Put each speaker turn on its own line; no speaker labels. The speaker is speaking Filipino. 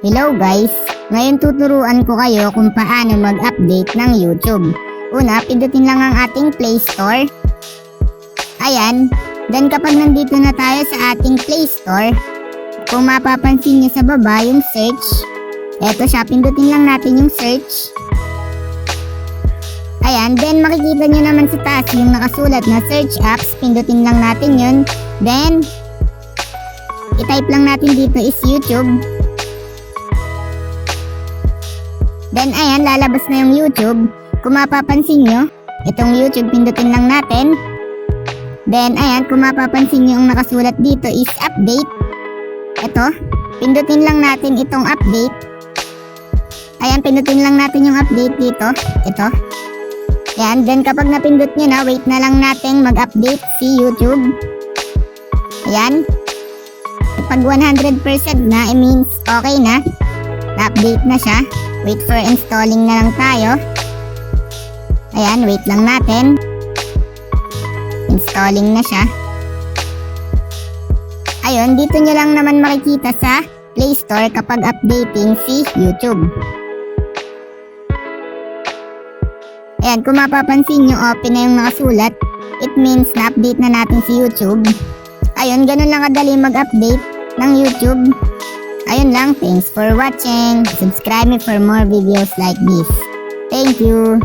Hello guys! Ngayon tuturuan ko kayo kung paano mag-update ng YouTube. Una, pindutin lang ang ating Play Store. Ayan. Then kapag nandito na tayo sa ating Play Store, kung mapapansin nyo sa baba yung search, eto siya, pindutin lang natin yung search. Ayan, then makikita nyo naman sa taas yung nakasulat na search apps, pindutin lang natin yun. Then, i-type lang natin dito is YouTube. Then ayan, lalabas na yung YouTube. Kung mapapansin nyo, itong YouTube pindutin lang natin. Then ayan, kung mapapansin nyo ang nakasulat dito is update. Ito, pindutin lang natin itong update. Ayan, pindutin lang natin yung update dito. Ito. Ayan, then kapag napindot nyo na, wait na lang natin mag-update si YouTube. Ayan. Kapag 100% na, it means okay na. Na-update na siya. Wait for installing na lang tayo. Ayan, wait lang natin. Installing na siya. Ayun, dito nyo lang naman makikita sa Play Store kapag updating si YouTube. Ayan, kung mapapansin nyo, open na yung nakasulat. It means na-update na natin si YouTube. Ayun, ganun lang kadali mag-update ng YouTube. Ayun lang, thanks for watching. Subscribe me for more videos like this. Thank you.